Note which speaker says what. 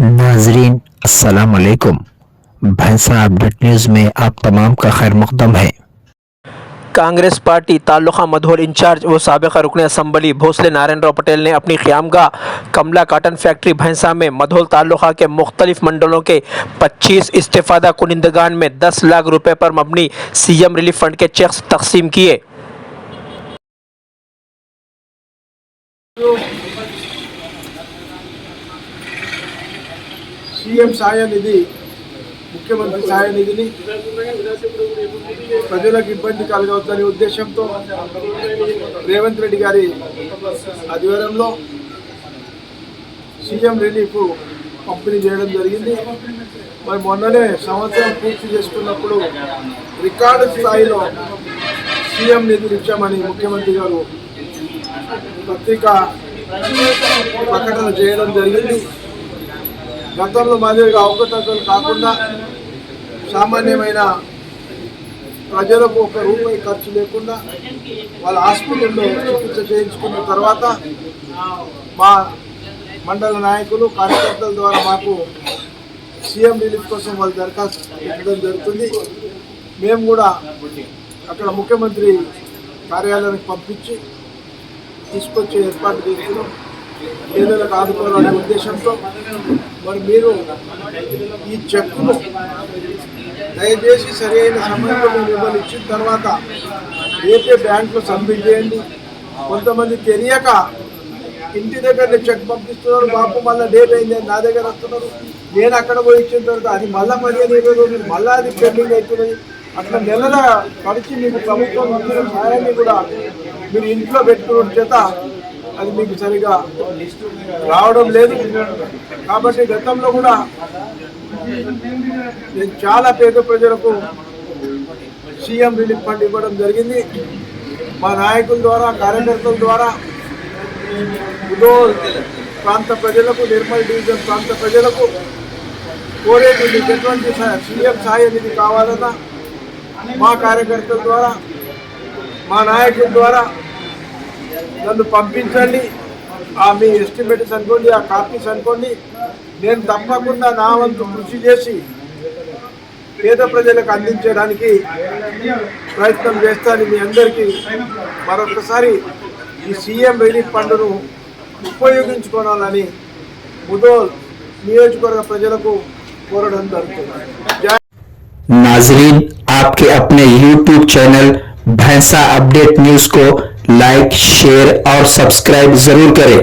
Speaker 1: नाजरीन अस्सलाम वालेकुम। भैंसा अपडेट न्यूज़ में आप तमाम का खैर मकदम है।
Speaker 2: कांग्रेस पार्टी तालुका मधोल इंचार्ज व साबिक़ा रुकन असम्बली भोसले नारायणराव पटेल ने अपनी क़यामगाह कमला काटन फैक्ट्री भैंसा में मधोल तालुका के मुख्तलिफ मंडलों के 25 इस्तेफ़ादा कुनिंदगान में 10 लाख रुपए पर मबनी सीएम रिलीफ फंड के चेक्स तकसीम किए।
Speaker 3: సీఎం సాయ నిధి ముఖ్యమంత్రి సాయ నిధిని ప్రజలకు ఇబ్బంది కలగవద్దనే ఉద్దేశంతో రేవంత్ రెడ్డి గారి ఆధ్వర్యంలో సీఎం రిలీఫ్ పంపిణీ చేయడం జరిగింది. మరి మొన్ననే సంవత్సరం పూర్తి చేసుకున్నప్పుడు రికార్డు స్థాయిలో సీఎం నిధులు ఇచ్చామని ముఖ్యమంత్రి గారు పత్రికా ప్రకటన చేయడం జరిగింది. గతంలో మాదిరిగా అవకతవకలు కాకుండా సామాన్యమైన ప్రజలకు ఒక రూపాయి ఖర్చు లేకుండా వాళ్ళ హాస్పిటల్లో చికిత్స చేయించుకున్న తర్వాత మా మండల నాయకులు కార్యకర్తల ద్వారా మాకు సీఎం రిలీఫ్ కోసం వాళ్ళు దరఖాస్తు పెట్టడం జరుగుతుంది. మేము కూడా అక్కడ ముఖ్యమంత్రి కార్యాలయానికి పంపించి తీసుకొచ్చే ఏర్పాటు చేస్తున్నాం. పేదలకు ఆదుకోవాలనే ఉద్దేశంతో మరి మీరు ఈ చెక్కును దయచేసి సరైన సమయంలో మిమ్మల్ని ఇచ్చిన తర్వాత రేపే బ్యాంకులో సబ్మిట్ చేయండి. కొంతమంది తెలియక ఇంటి దగ్గర చెక్ పంపిస్తున్నారు, బాపు మళ్ళీ డేట్ అయింది నా దగ్గర వస్తున్నారు, నేను అక్కడ పోయి ఇచ్చిన తర్వాత అది మళ్ళీ 15-20 రోజులు మళ్ళీ అది పెండింగ్ అవుతున్నది. అట్లా నెలల గడిచి మీకు ప్రభుత్వం ఇచ్చిన సహాయాన్ని కూడా మీరు ఇంట్లో పెట్టుకున్న చేత అది మీకు సరిగా రావడం లేదు. కాబట్టి గతంలో కూడా నేను చాలా పేద ప్రజలకు సీఎం రిలీఫ్ ఫండ్ ఇవ్వడం జరిగింది. మా నాయకుల ద్వారా కార్యకర్తల ద్వారా ఉదోల్ ప్రాంత ప్రజలకు, నిర్మల్ డివిజన్ ప్రాంత ప్రజలకు కోరేది మీకు ఎటువంటి సీఎం సాయ నిధి కావాలన్నా మా కార్యకర్తల ద్వారా మా నాయకుల ద్వారా నన్ను పంపించండి. మీ ఎస్టిమేట్స్ అనుకోండి, ఆ కాపీస్ అనుకోండి. నేను తప్పకుండా నా వంతు కృషి చేసి పేద ప్రజలకు అందించడానికి ప్రయత్నం చేస్తాను. మీ అందరికీ మరొకసారి ఈ సీఎం రిలీఫ్ ఫండ్ను ఉపయోగించుకోవాలని ముదోల్ నియోజకవర్గ ప్రజలకు కోరడం జరుగుతుంది.
Speaker 1: नाजरीन आपके अपने YouTube चैनल भैंसा अपडेट न्यूज़ को लाइक, शेयर और सब्सक्राइब जरूर करें।